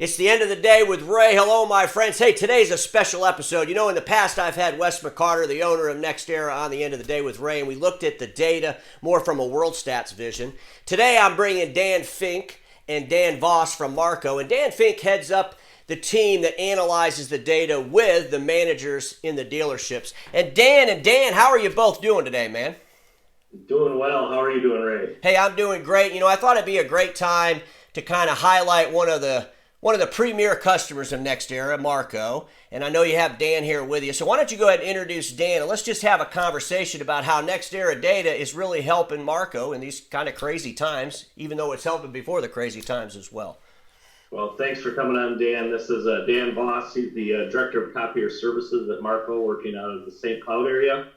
It's the end of the day with Ray. Hello, my friends. Hey, today's a special episode. You know, in the past, I've had Wes McCarter, the owner of NEXERA, on the end of the day with Ray, and we looked at the data more from a world stats vision. Today, I'm bringing Dan Fink and Dan Voss from Marco, and Dan Fink heads up the team that analyzes the data with the managers in the dealerships. And Dan, how are you both doing today, man? Doing well. How are you doing, Ray? Hey, I'm doing great. You know, I thought it'd be a great time to kind of highlight one of the premier customers of NEXERA, Marco, and I know you have Dan here with you. So why don't you go ahead and introduce Dan, and let's just have a conversation about how NEXERA data is really helping Marco in these kind of crazy times, even though it's helping before the crazy times as well. Well, thanks for coming on, Dan. This is Dan Voss. He's the Director of Copier Services at Marco, working out of the St. Cloud area.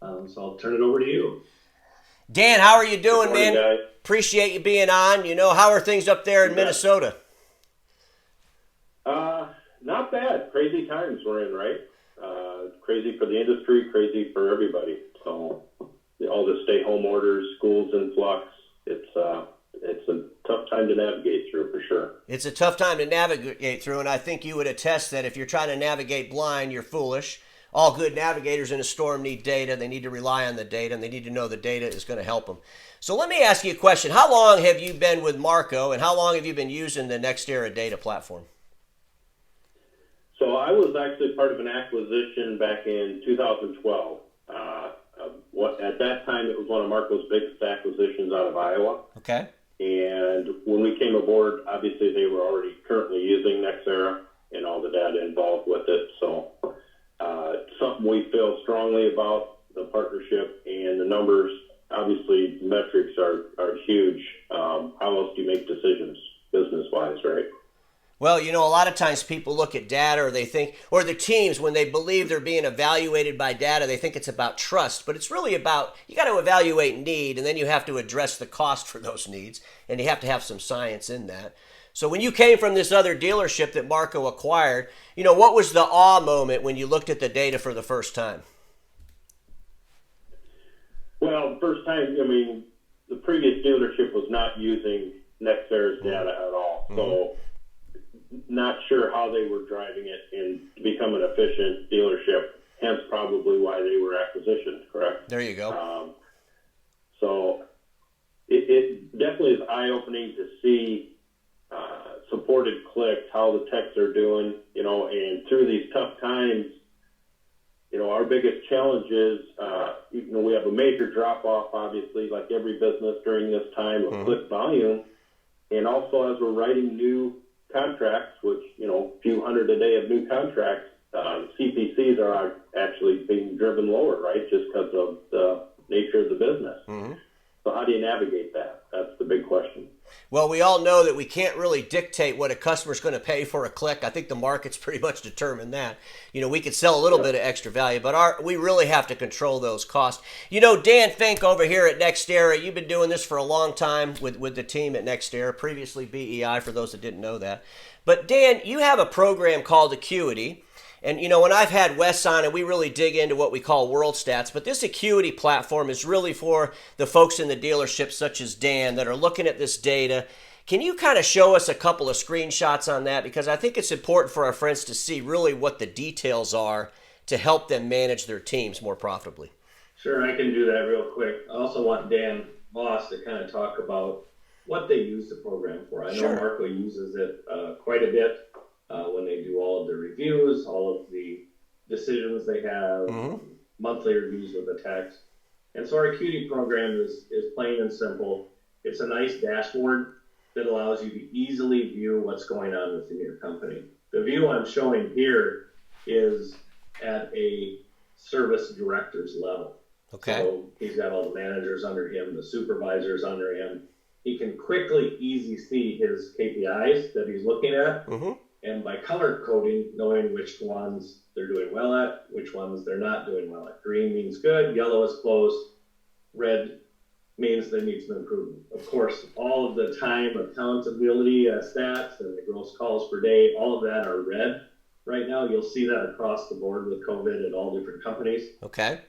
So I'll turn it over to you. Dan, how are you doing, Good morning, man? guys. Appreciate you being on. You know, how are things up there in Minnesota? Not bad. Crazy times we're in, right? Crazy for the industry, crazy for everybody. So all the stay-home orders, schools in flux. It's a tough time to navigate through, for sure. It's a tough time to navigate through, and I think you would attest that if you're trying to navigate blind, you're foolish. All good navigators in a storm need data. They need to rely on the data, and they need to know the data is going to help them. So let me ask you a question. How long have you been with Marco, and how long have you been using the NEXERA data platform? So I was actually part of an acquisition back in 2012. At that time, it was one of Marco's biggest acquisitions out of Iowa. Okay. And when we came aboard, obviously they were already currently using NEXERA and all the data involved with it. So it's something we feel strongly about, the partnership and the numbers. Obviously, metrics are huge. How else do you make decisions business-wise, right? Well, you know, a lot of times people look at data or they think, or the teams, when they believe they're being evaluated by data, they think it's about trust. But it's really about, you got to evaluate need, and then you have to address the cost for those needs, and you have to have some science in that. So when you came from this other dealership that Marco acquired, you know, what was the awe moment when you looked at the data for the first time? Well, first time, I mean, the previous dealership was not using NEXERA's data at all. So not sure how they were driving it and to become an efficient dealership, hence probably why they were acquisitioned, correct? There you go. So it definitely is eye-opening to see supported clicks, how the techs are doing, you know, and through these tough times, you know, our biggest challenge is, you know, we have a major drop-off, obviously, like every business during this time of click volume, and also as we're writing new contracts, which, you know, a few hundred a day of new contracts, CPCs are actually being driven lower, right, just because of the nature of the business. So how do you navigate that? That's the big question. Well, we all know that we can't really dictate what a customer's going to pay for a click. I think the market's pretty much determined that. You know, we could sell a little bit of extra value, but we really have to control those costs. You know, Dan Fink over here at NEXERA, you've been doing this for a long time with the team at NEXERA, previously BEI, for those that didn't know that. But Dan, you have a program called Acuity. And, you know, when I've had Wes on and we really dig into what we call world stats, but this Acuity platform is really for the folks in the dealership, such as Dan, that are looking at this data. Can you kind of show us a couple of screenshots on that? Because I think it's important for our friends to see really what the details are to help them manage their teams more profitably. Sure, I can do that real quick. I also want Dan Voss to kind of talk about what they use the program for. I know Marco uses it quite a bit. When they do all of the reviews, all of the decisions they have, monthly reviews with the techs. And so our Acuity program is plain and simple. It's a nice dashboard that allows you to easily view what's going on within your company. The view I'm showing here is at a service director's level. Okay. So he's got all the managers under him, the supervisors under him. He can quickly, easy see his KPIs that he's looking at. And by color coding, knowing which ones they're doing well at, which ones they're not doing well at. Green means good, yellow is close, red means there needs some improvement. Of course, all of the time accountability stats and the gross calls per day, all of that are red right now. You'll see that across the board with COVID at all different companies. Okay.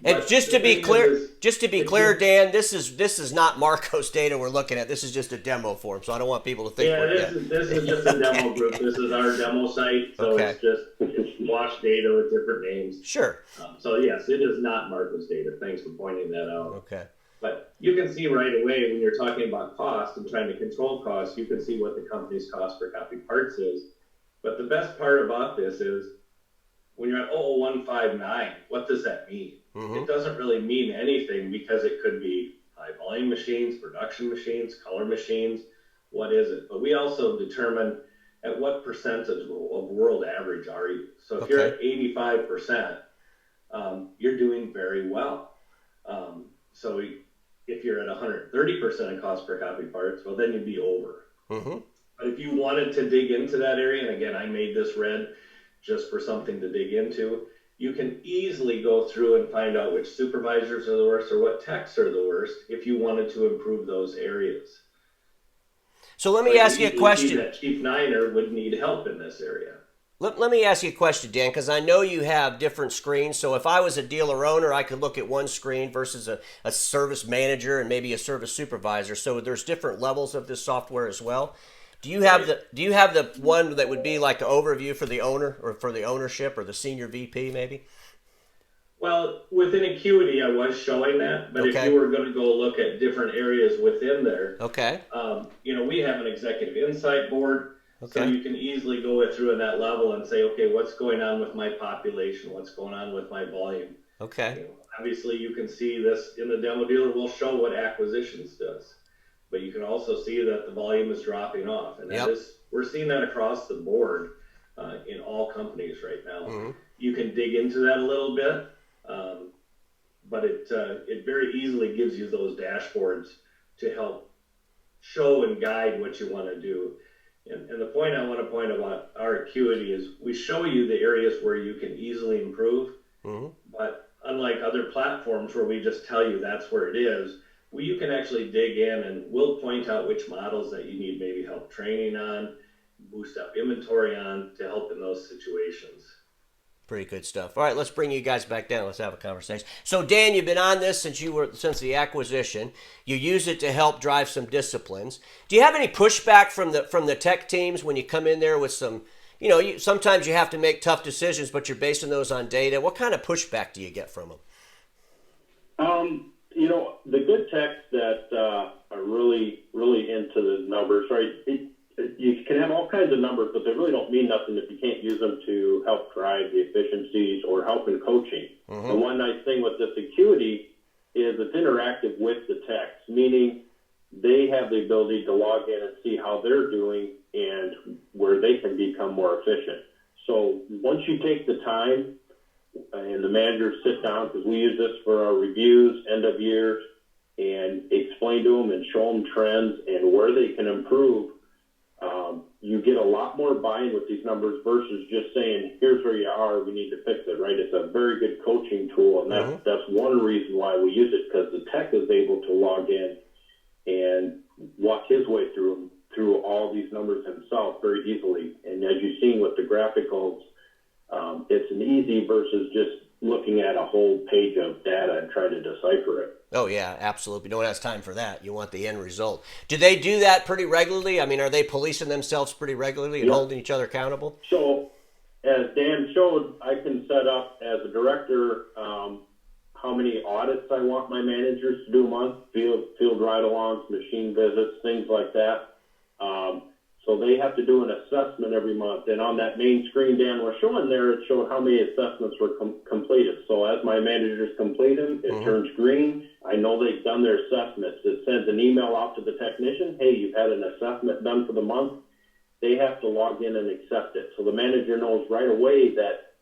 And But just the to be thing clear, is, Dan, this is not Marco's data we're looking at. This is just a demo for him, so I don't want people to think yeah, we're this is just a demo group. This is our demo site, so Okay. it's wash data with different names. Sure. So yes, it is not Marco's data. Thanks for pointing that out. Okay. But you can see right away when you're talking about cost and trying to control costs, you can see what the company's cost per copy parts is. But the best part about this is when you're at 00159, what does that mean? Mm-hmm. It doesn't really mean anything because it could be high volume machines, production machines, color machines. What is it? But we also determine at what percentage of world average are you. So if you're at 85%, you're doing very well. So if you're at 130% of cost per copy parts, well, then you'd be over. Mm-hmm. But if you wanted to dig into that area, and again, I made this red just for something to dig into, you can easily go through and find out which supervisors are the worst or what techs are the worst if you wanted to improve those areas. So let me ask you a question. That Chief Niner would need help in this area. Let me ask you a question, Dan, because I know you have different screens. So if I was a dealer owner, I could look at one screen versus a service manager and maybe a service supervisor. So there's different levels of this software as well. Do you have the one that would be like an overview for the owner or for the ownership or the senior VP maybe? Well, within Acuity, I was showing that, but if you were going to go look at different areas within there, we have an executive insight board. So you can easily go through in that level and say, okay, what's going on with my population? What's going on with my volume? Okay. Obviously, you can see this in the demo dealer. We'll show what acquisitions does. But you can also see that the volume is dropping off. And we're seeing that across the board in all companies right now. Mm-hmm. You can dig into that a little bit, but it very easily gives you those dashboards to help show and guide what you want to do. And the point I want to point about our Acuity is we show you the areas where you can easily improve, but unlike other platforms where we just tell you that's where it is, you can actually dig in and we'll point out which models that you need maybe help training on, boost up inventory on to help in those situations. Pretty good stuff. All right, let's bring you guys back down. Let's have a conversation. So, Dan, you've been on this since the acquisition. You use it to help drive some disciplines. Do you have any pushback from the tech teams when you come in there with some? Sometimes you have to make tough decisions, but you're basing those on data. What kind of pushback do you get from them? The good techs that are really, really into the numbers, right? You can have all kinds of numbers, but they really don't mean nothing if you can't use them to help drive the efficiencies or help in coaching. Mm-hmm. And one nice thing with this Acuity is it's interactive with the techs, meaning they have the ability to log in and see how they're doing and where they can become more efficient. So once you take the time and the managers sit down, because we use this for our reviews, end of years, and explain to them and show them trends and where they can improve, you get a lot more buy-in with these numbers versus just saying, here's where you are, we need to fix it, right? It's a very good coaching tool, and that's one reason why we use it, because the tech is able to log in and walk his way through all these numbers himself very easily. And as you've seen with the graphicals, it's an easy versus just looking at a whole page of data and trying to decipher it. Oh, yeah, absolutely. No one has time for that. You want the end result. Do they do that pretty regularly? I mean, are they policing themselves pretty regularly and holding each other accountable? So, as Dan showed, I can set up as a director how many audits I want my managers to do a month, field ride-alongs, machine visits, things like that. So they have to do an assessment every month. And on that main screen Dan was showing there, it showed how many assessments were completed. So as my managers complete them, it turns green. I know they've done their assessments. It sends an email out to the technician, hey, you've had an assessment done for the month. They have to log in and accept it. So the manager knows right away that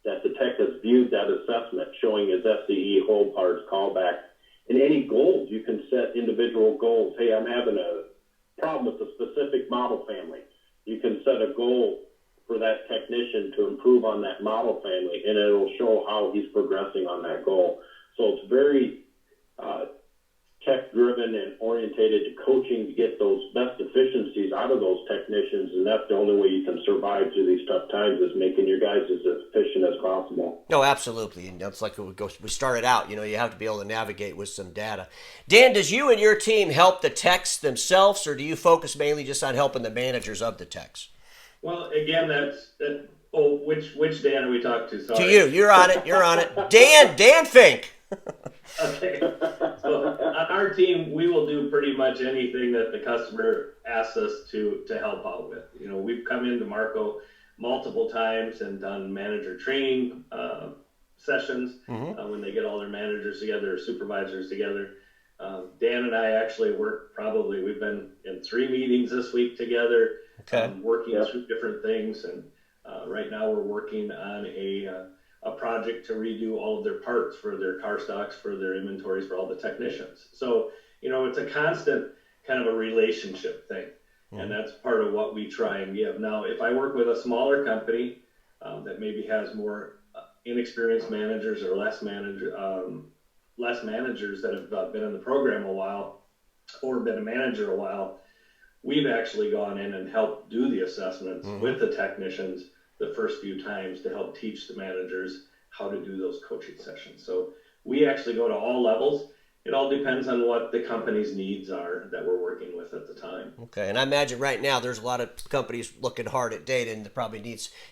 the tech has viewed that assessment, showing his FCE, whole parts, callback. And any goals, you can set individual goals. Hey, I'm having a problem with a specific model family. You can set a goal for that technician to improve on that model family, and it'll show how he's progressing on that goal. So it's very tech-driven and orientated to coaching to get those best efficiencies out of those technicians, and that's the only way you can survive through these tough times is making your guys as efficient as possible. No, absolutely, and that's like we started out. You have to be able to navigate with some data. Dan, does you and your team help the techs themselves, or do you focus mainly just on helping the managers of the techs? Well, again, which Dan are we talking to? Sorry. To you. You're on it. You're on it. Dan Fink. Okay. So on our team, we will do pretty much anything that the customer asks us to help out with. We've come into Marco multiple times and done manager training sessions when they get all their managers together or supervisors together. Dan and I actually we've been in 3 meetings this week together, working through different things. And right now we're working on a project to redo all of their parts for their car stocks, for their inventories, for all the technicians. So, it's a constant kind of a relationship thing. And that's part of what we try and give. Now, if I work with a smaller company that maybe has more inexperienced managers or less managers that have been in the program a while or been a manager a while, we've actually gone in and helped do the assessments with the technicians the first few times to help teach the managers how to do those coaching sessions. So we actually go to all levels. It all depends on what the company's needs are that we're working with at the time. Okay, and I imagine right now there's a lot of companies looking hard at data, and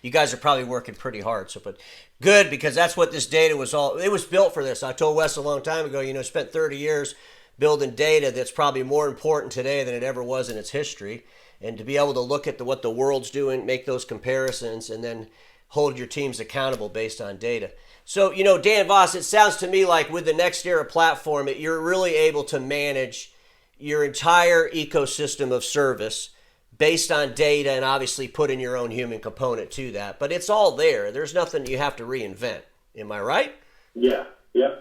you guys are probably working pretty hard. So, but good, because that's what this data it was built for this. I told Wes a long time ago, spent 30 years building data that's probably more important today than it ever was in its history. And to be able to look at what the world's doing, make those comparisons, and then hold your teams accountable based on data. So, Dan Voss, it sounds to me like with the NEXERA platform, you're really able to manage your entire ecosystem of service based on data and obviously put in your own human component to that. But it's all there. There's nothing you have to reinvent. Am I right? Yeah.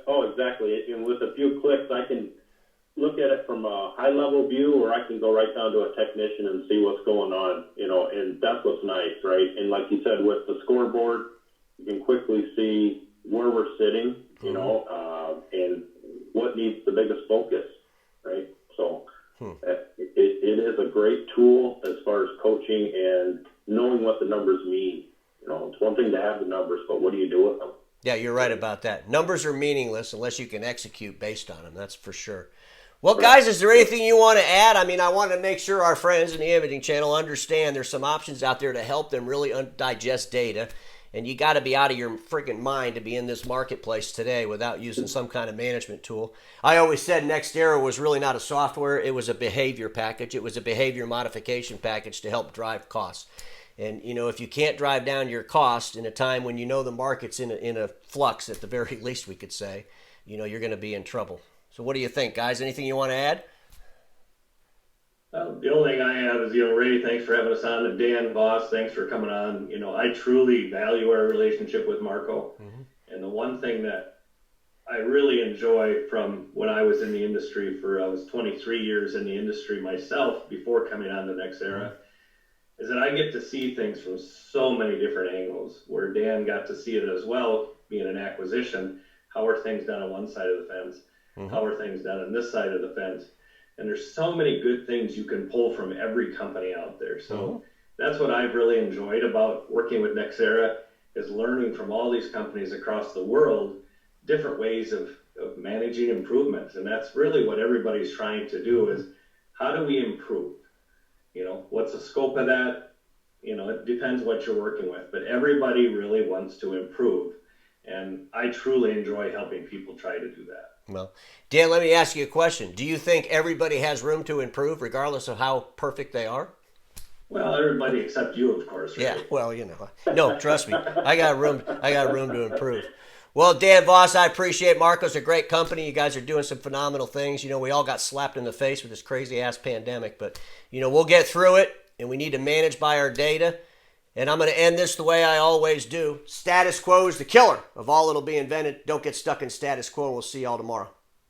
Oh, exactly. And with a few clicks, I can look at it from a high-level view, or I can go right down to a technician and see what's going on, and that's what's nice, right? And like you said, with the scoreboard, you can quickly see where we're sitting, and what needs the biggest focus, right? So it is a great tool as far as coaching and knowing what the numbers mean. It's one thing to have the numbers, but what do you do with them? Yeah, you're right about that. Numbers are meaningless unless you can execute based on them, that's for sure. Well, guys, is there anything you want to add? I mean, I want to make sure our friends in the imaging channel understand there's some options out there to help them really digest data. And you got to be out of your freaking mind to be in this marketplace today without using some kind of management tool. I always said NEXERA was really not a software. It was a behavior package. It was a behavior modification package to help drive costs. And, if you can't drive down your cost in a time when the market's in a flux, at the very least we could say, you're going to be in trouble. So what do you think, guys? Anything you want to add? The only thing I have is, Ray, thanks for having us on, and Dan Voss, thanks for coming on. I truly value our relationship with Marco. And the one thing that I really enjoy from when I was in the industry I was 23 years in the industry myself before coming on to NEXERA, is that I get to see things from so many different angles, where Dan got to see it as well, being an acquisition. How are things done on one side of the fence? How are things done on this side of the fence? And there's so many good things you can pull from every company out there. So that's what I've really enjoyed about working with NEXERA, is learning from all these companies across the world, different ways of managing improvements. And that's really what everybody's trying to do, is how do we improve? What's the scope of that? It depends what you're working with, but everybody really wants to improve. And I truly enjoy helping people try to do that. Well, Dan, let me ask you a question. Do you think everybody has room to improve regardless of how perfect they are? Well, everybody except you, of course. Right? Yeah, well, no, trust me. I got room to improve. Well, Dan Voss, I appreciate Marco's a great company. You guys are doing some phenomenal things. We all got slapped in the face with this crazy-ass pandemic, but, we'll get through it, and we need to manage by our data. And I'm going to end this the way I always do. Status quo is the killer of all that'll be invented. Don't get stuck in status quo. We'll see y'all tomorrow.